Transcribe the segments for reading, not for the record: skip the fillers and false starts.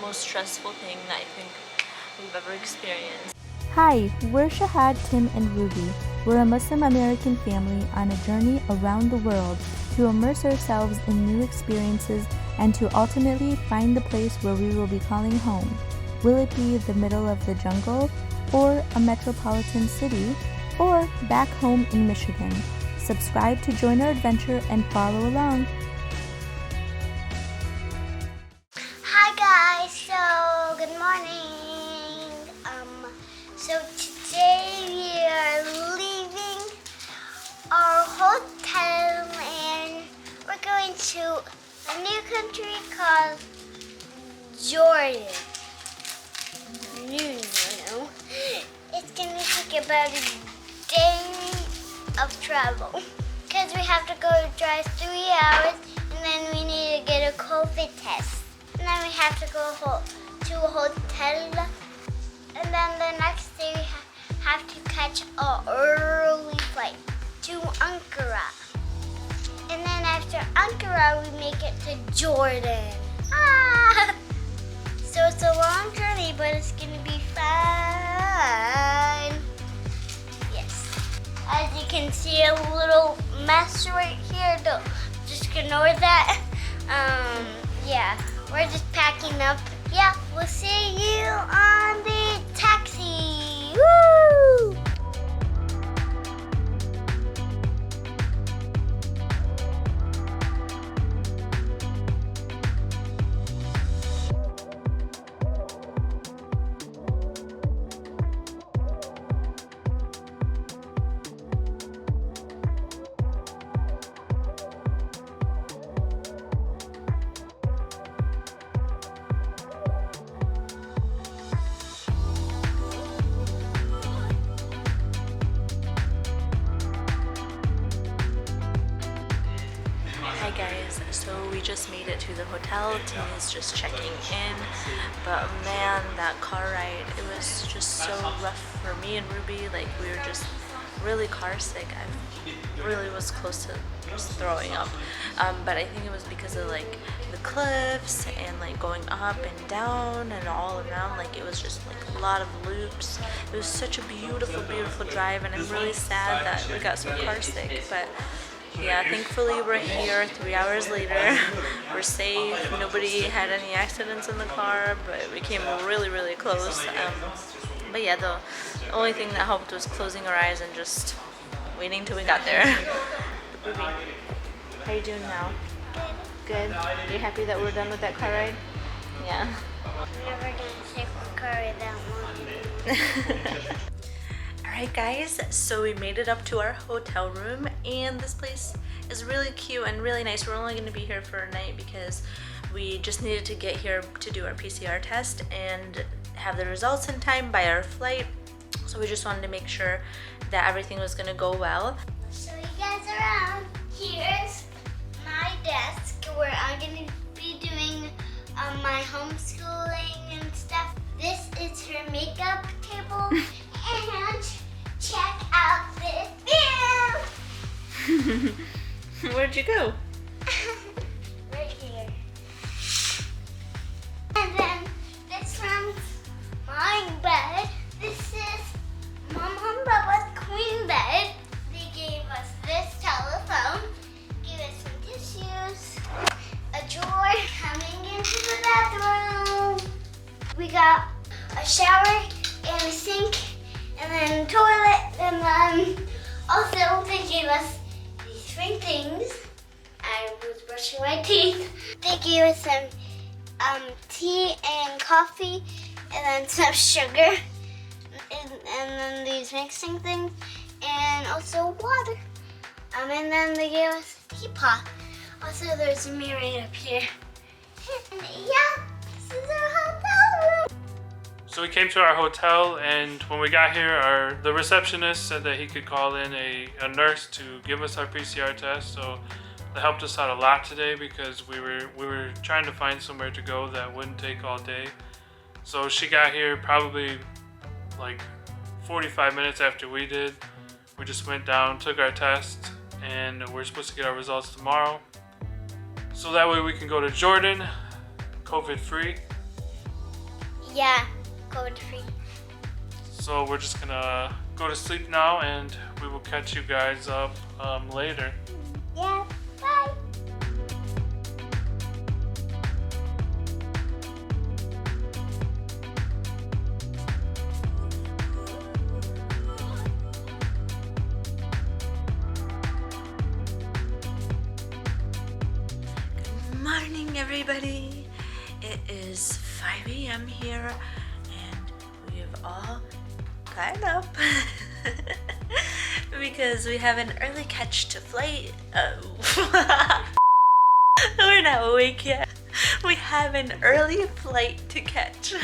most stressful thing that I think we've ever experienced. Hi, we're Shahad, Tim, and Ruby. We're a Muslim American family on a journey around the world to immerse ourselves in new experiences and to ultimately find the place where we will be calling home. Will it be the middle of the jungle, or a metropolitan city, or back home in Michigan? Subscribe to join our adventure and follow along. Hi guys, so good morning. So today we are leaving our hotel and we're going to a new country called Jordan. It's gonna take about a day of travel because we have to go drive 3 hours and then we need to get a COVID test. And then we have to go to a hotel. And then the next day we have to catch an early flight to Ankara. And then after Ankara we make it to Jordan. So it's a long journey, but it's gonna be fun. Yes. As you can see, a little mess right here. Just ignore that. Yeah, we're just packing up. Yeah, we'll see you on the taxi. Woo! Hi guys, so we just made it to the hotel. Tim is just checking in, but man, that car ride, it was just so rough for me and Ruby. Like, we were just really car sick. I really was close to just throwing up, but I think it was because of like the cliffs and like going up and down and all around. Like, it was just like a lot of loops. It was such a beautiful drive, and I'm really sad that we got so car sick, but yeah, thankfully we're here 3 hours later. We're safe. Nobody had any accidents in the car, but we came really close. But yeah, the only thing that helped was closing our eyes and just waiting till we got there. Ruby, how are you doing now? Good. Are you happy that we're done with that car ride? Yeah. I'm never gonna take a car ride that long. Alright guys, so we made it up to our hotel room, and this place is really cute and really nice. We're only going to be here for a night because we just needed to get here to do our PCR test and have the results in time by our flight. So we just wanted to make sure that everything was going to go well. Show you guys around. Here's my desk where I'm going to be doing my homeschooling and stuff. This is her makeup table. And check out this view! Where'd you go? Right here. And then this one's my bed. This is Mom and Papa's queen bed. They gave us this telephone, gave us some tissues, a drawer coming into the bathroom. We got a shower and a sink, and then toilet, and then also they gave us these 3 things. I was brushing my teeth. They gave us some tea and coffee, and then some sugar, and then these mixing things, and also water. And then they gave us a teapot. Also, there's a mirror up here. And yeah, this is our hotel room. So we came to our hotel, and when we got here, the receptionist said that he could call in a nurse to give us our PCR test. So that helped us out a lot today because we were trying to find somewhere to go that wouldn't take all day. So she got here probably like 45 minutes after we did. We just went down, took our test, and we're supposed to get our results tomorrow. So that way we can go to Jordan, COVID-free. Yeah, COVID free. So we're just gonna go to sleep now, and we will catch you guys up later. Yeah, bye. Morning, everybody. It is 5 a.m. here, and we've all gotten up because we have an early catch to flight. We're not awake yet. We have an early flight to catch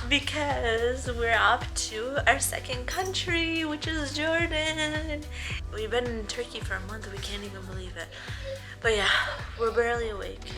because we're off to our second country, which is Jordan. We've been in Turkey for a month. We can't even believe it. But yeah, we're barely awake.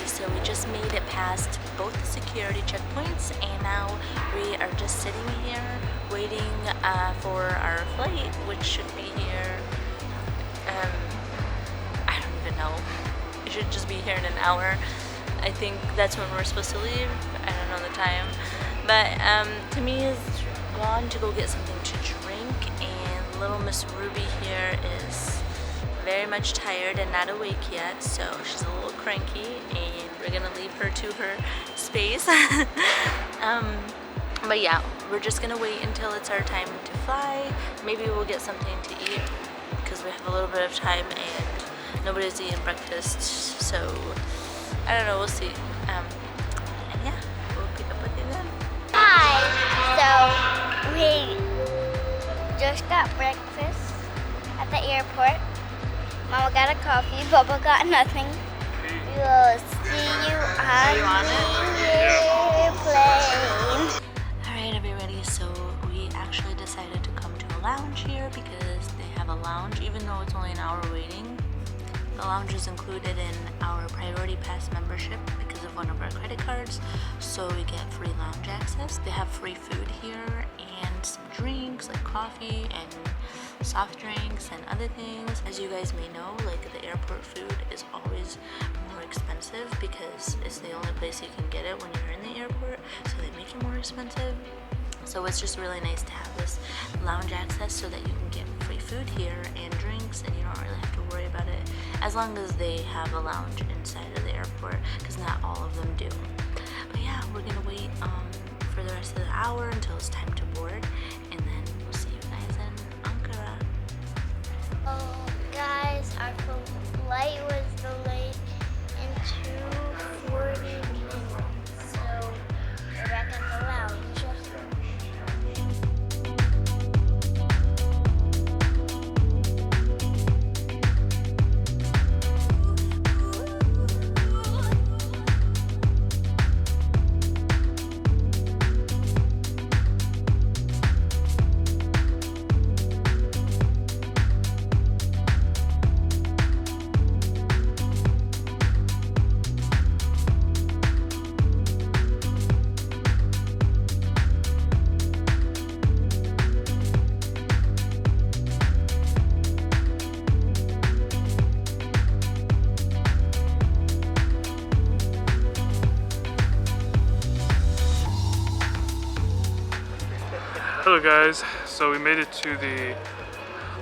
So we just made it past both the security checkpoints, and now we are just sitting here waiting for our flight, which should be here. I don't even know. It should just be here in an hour. I think that's when we're supposed to leave. I don't know the time, but Tamia's gone to go get something to drink, and little Miss Ruby here is very much tired and not awake yet, so she's a little cranky, and we're gonna leave her to her space. But yeah, we're just gonna wait until it's our time to fly. Maybe we'll get something to eat because we have a little bit of time and nobody's eating breakfast, so I don't know, we'll see. And yeah, we'll pick up with you then. Hi. So we just got breakfast at the airport. Mama got a coffee, Bubba got nothing. We'll see you on the airplane. Alright everybody, so we actually decided to come to a lounge here because they have a lounge, even though it's only an hour waiting. The lounge is included in our Priority Pass membership because of one of our credit cards, so we get free lounge access. They have free food here and some drinks like coffee and soft drinks and other things. As you guys may know, like the airport food is always more expensive because it's the only place you can get it when you're in the airport, so they make it more expensive. So it's just really nice to have this lounge access so that you can get free food here and drinks, and you don't really have to worry about it as long as they have a lounge inside of the airport, because not all of them do. But yeah, we're gonna wait for the rest of the hour until it's time to board, and then we'll see you guys in Ankara. Oh, guys, our flight was delayed in 2:40 minutes, so we're back at the lounge. Hello guys, so we made it to the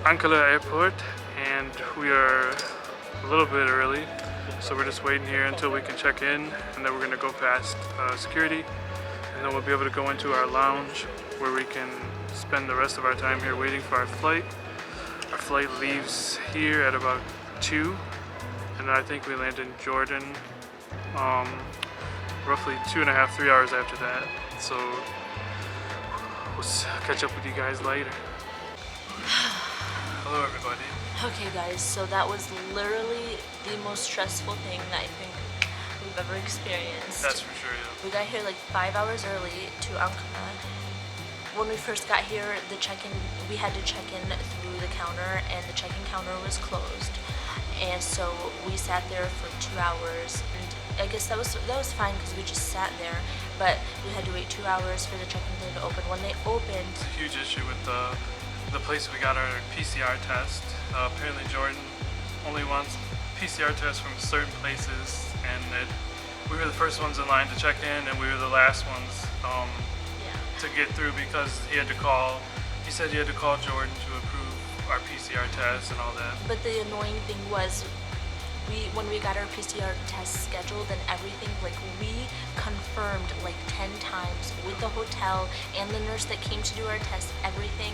Ankara airport, and we are a little bit early, so we're just waiting here until we can check in, and then we're going to go past security, and then we'll be able to go into our lounge where we can spend the rest of our time here waiting for our flight. Our flight leaves here at about 2, and then I think we land in Jordan roughly 2.5, 3 hours after that. So we'll catch up with you guys later. Hello everybody. Okay guys, so that was literally the most stressful thing that I think we've ever experienced. That's for sure, yeah. We got here like 5 hours early to Ankara. When we first got here, we had to check in through the counter, and the check-in counter was closed. And so we sat there for 2 hours, and I guess that was fine because we just sat there. But we had to wait 2 hours for the check-in thing to open. When they opened, It's a huge issue with the place we got our PCR test. Apparently Jordan only wants PCR tests from certain places, and we were the first ones in line to check in, and we were the last ones to get through because he said he had to call Jordan to approve our PCR test and all that. but the annoying thing was, when we got our PCR test scheduled and everything, like we confirmed like 10 times with the hotel and the nurse that came to do our test, everything,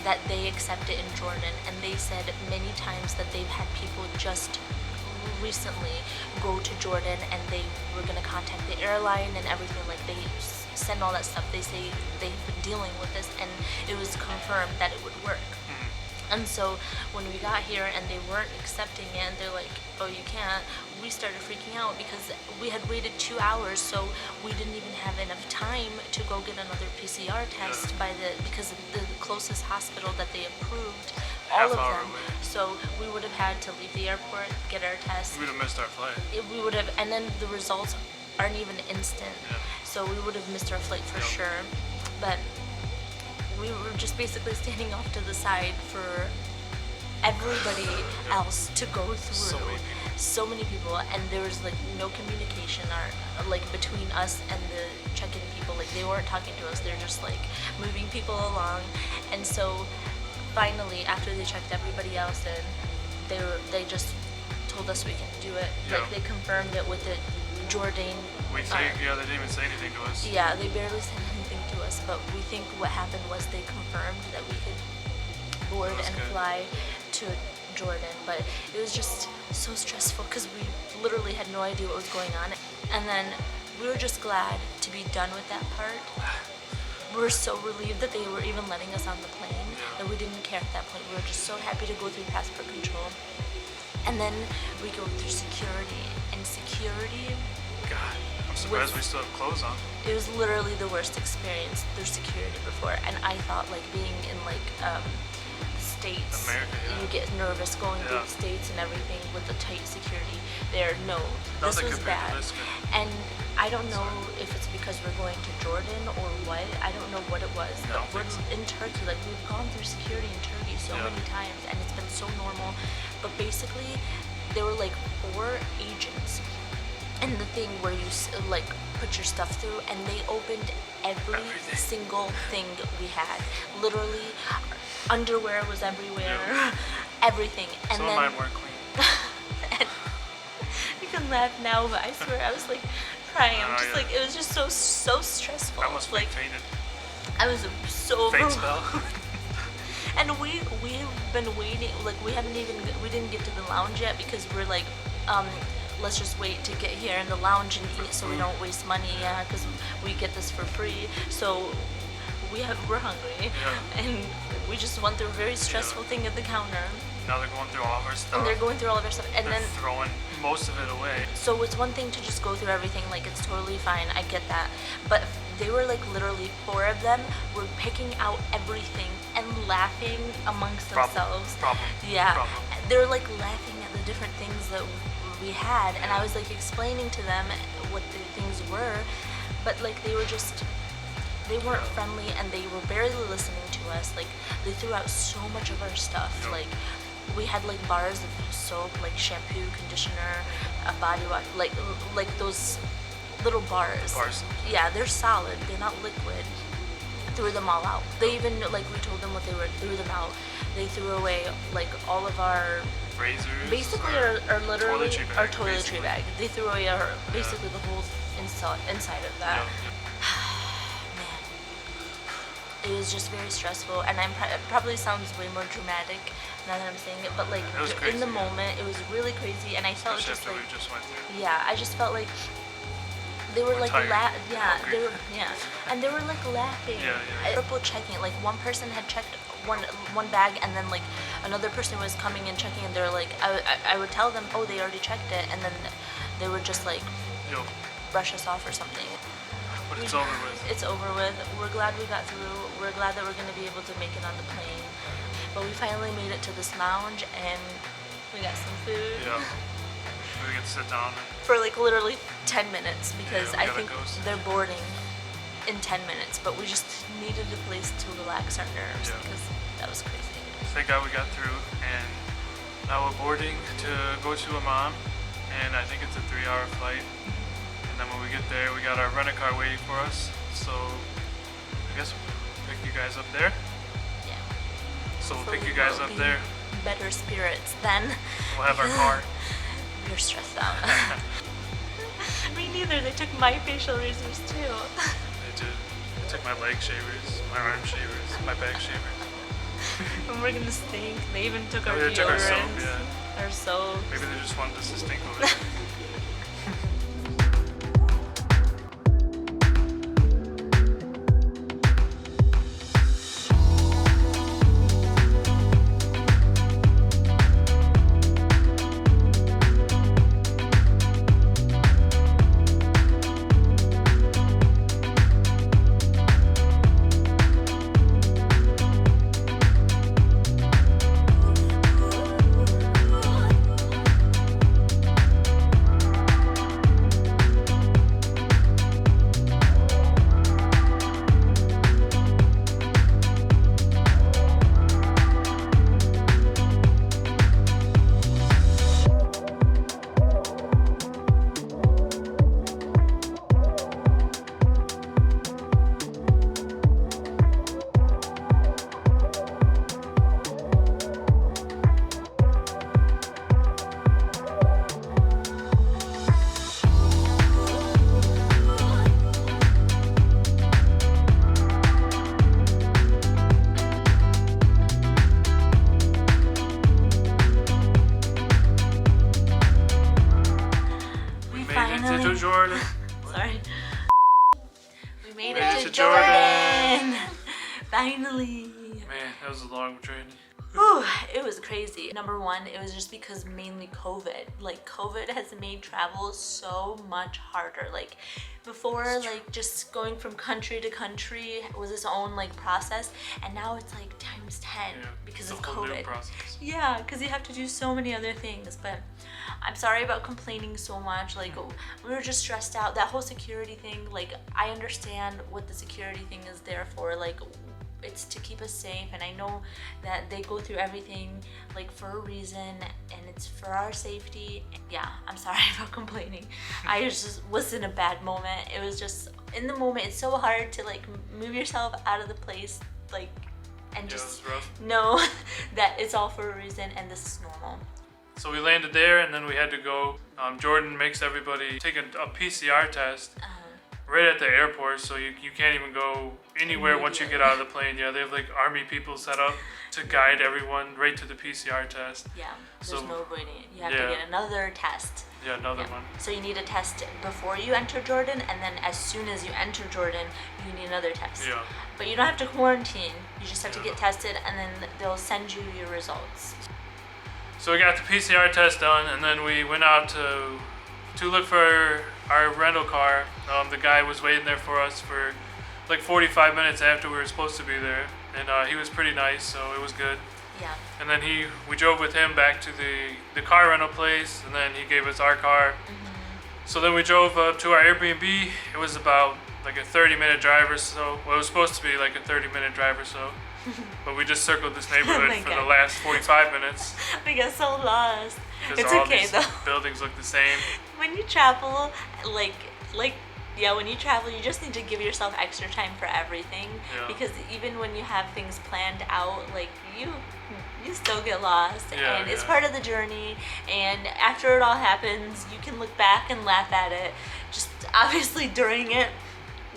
that they accept it in Jordan. And they said many times that they've had people just recently go to Jordan and they were going to contact the airline and everything, like they send all that stuff. They say they've been dealing with this and it was confirmed that it would work. And so when we got here and they weren't accepting it, and they're like, oh, you can't, we started freaking out because we had waited 2 hours, so we didn't even have enough time to go get another PCR test because of the closest hospital that they approved, all Half of hour them. away. So we would have had to leave the airport, get our test. We would have missed our flight. We would have, and then the results aren't even instant. Yeah. So we would have missed our flight for sure. But we were just basically standing off to the side for everybody else to go through. So many people, and there was like no communication like between us and the check-in people. Like they weren't talking to us, they're just like moving people along. And so finally, after they checked everybody else in, they just told us we can do it. Yeah. Like they confirmed it with the Jordan. They didn't even say anything to us. Yeah, they barely said anything to us, but we think what happened was they confirmed that we could board and fly to Jordan. But it was just so stressful because we literally had no idea what was going on. And then we were just glad to be done with that part. We were so relieved that they were even letting us on the plane, that we didn't care at that point. We were just so happy to go through passport control. And then we go through security, and security, God, I'm surprised we still have clothes on. it was literally the worst experience through security before. And I thought like being in like the States, America, you get nervous going through the States and everything with the tight security there. No, this Nothing was compared bad. to this guy. And I don't know if it's because we're going to Jordan or what. I don't know what it was. No, But we're in Turkey, like we've gone through security in Turkey so many times, and it's been so normal. But basically, there were like 4 agents in the thing where you like put your stuff through, and they opened everything. Single thing we had. Literally, underwear was everywhere, everything. And Some then of mine weren't clean. and you can laugh now, but I swear I was like crying. I'm just like, it was just so stressful. I almost like fainted. I was so Faint overwhelmed. spell. And we've been waiting, like we didn't get to the lounge yet because we're like, let's just wait to get here in the lounge and eat so we don't waste money, because we get this for free. So we're hungry, and we just went through a very stressful thing at the counter. Now they're going through all of our stuff. And they're going through all of our stuff, and They're then throwing most of it away. so it's one thing to just go through everything, like it's totally fine, I get that. But they were like literally 4 of them were picking out everything and laughing amongst themselves. Problem. They were like laughing at the different things that we had, and I was like explaining to them what the things were, but like they weren't friendly, and they were barely listening to us. Like they threw out so much of our stuff. Like we had like bars of soap, like shampoo, conditioner, a body wash, like those little bars. Yeah, they're solid. They're not liquid. Threw them all out. They even, like we told them what they were, threw them out. They threw away like all of our Razors. basically our literally toiletry bag, our toiletry bag. They threw away our basically the whole inside of that. Man, it was just very stressful, and it probably sounds way more dramatic now that I'm saying it, but like crazy, in the moment it was really crazy, and I felt just after like we just went through. I just felt like they were like tired, they were and they were like laughing. Triple checking. Like one person had checked one bag, and then like another person was coming and checking, and they're like, I would tell them, oh, they already checked it, and then they were just like, Yo, brush us off or something. but it's over with. It's over with. We're glad we got through. We're glad that we're going to be able to make it on the plane. But we finally made it to this lounge and we got some food. Yeah. We get to sit down. For like literally 10 minutes because Yeah, we I gotta think go soon. they're boarding in 10 minutes. But we just needed a place to relax our nerves Yeah. because that was crazy. Thank God we got through, and now we're boarding to go to Amman, and I think it's a 3-hour flight. And then when we get there, we got our rent-a-car waiting for us. So I guess we'll pick you guys up there. Yeah. So we'll Hopefully pick you guys we'll up be there. Better spirits then. We'll have our car. You're stressed out. Me neither. They took my facial razors too. They did. They took my leg shavers, my arm shavers, my back shavers. And we're gonna stink. They even took our They took our soap, deodorants, yeah. our soap. Maybe they just wanted us to stink over there. To Jordan. Sorry. We made Made it it to to Jordan. Jordan. Finally. Man, that was a long journey. Whew, it was crazy. Number one, it was just because mainly COVID. Like COVID has made travel so much harder. Like before, like just going from country to country was its own like process, and now it's like times 10 because it's of a whole new COVID. process. Yeah, because you have to do so many other things. But I'm sorry about complaining so much. Like we were just stressed out. That whole security thing, like I understand what the security thing is there for. Like it's to keep us safe, and I know that they go through everything like for a reason, and it's for our safety. Yeah, I'm sorry about complaining. I was in a bad moment. It was just in the moment. It's so hard to like move yourself out of the place, like, and Yeah, it just was rough. know that it's all for a reason and this is normal. So we landed there, and then we had to go. Jordan makes everybody take a PCR test right at the airport, so you can't even go anywhere once you get out of the plane. Yeah, they have like army people set up to guide everyone right to the PCR test. Yeah, there's So- no avoiding it. You have yeah. to get another test. Yeah, another Yeah. one. So you need a test before you enter Jordan, and then as soon as you enter Jordan, you need another test. Yeah. But you don't have to quarantine. You just have to Yeah. get tested, and then they'll send you your results. So we got the PCR test done, and then we went out to look for our rental car. The guy was waiting there for us for like 45 minutes after we were supposed to be there, and he was pretty nice, so it was good. Yeah. And then we drove with him back to the car rental place, and then he gave us our car. So then we drove up to our Airbnb. It was about like a 30-minute drive or so. Well, it was supposed to be like a 30-minute drive or so. But we just circled this neighborhood my for God. the last 45 minutes. We got so lost. Because It's all okay these though. buildings look the same. When you travel, when you travel, you just need to give yourself extra time for everything. Yeah. Because even when you have things planned out, like you still get lost, Yeah, and it's yeah. part of the journey. And after it all happens, you can look back and laugh at it. Just obviously during it,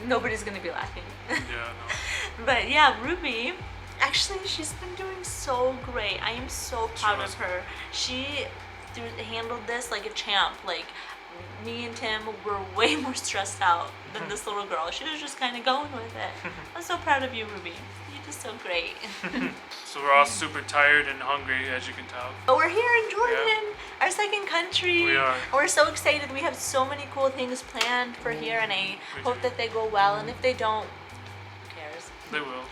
nobody's gonna be laughing. Yeah, no. But yeah, Ruby, actually, she's been doing so great. I am so proud was. of her. She handled this like a champ. Like me and Tim were way more stressed out than this little girl. She was just kind of going with it. I'm so proud of you, Ruby. You did so great. So we're all super tired and hungry, as you can tell. But we're here in Jordan, our second country. We are. And we're so excited. We have so many cool things planned for here, and I hope that they go well. And if they don't, who cares? They will.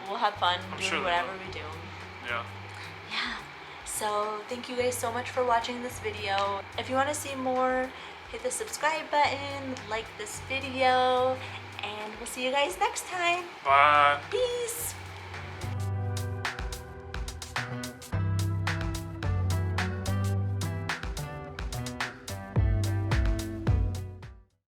We'll have fun I'm doing sure they whatever will. we do. Yeah. Yeah. So thank you guys so much for watching this video. If you want to see more, hit the subscribe button, like this video, and we'll see you guys next time. Bye. Peace.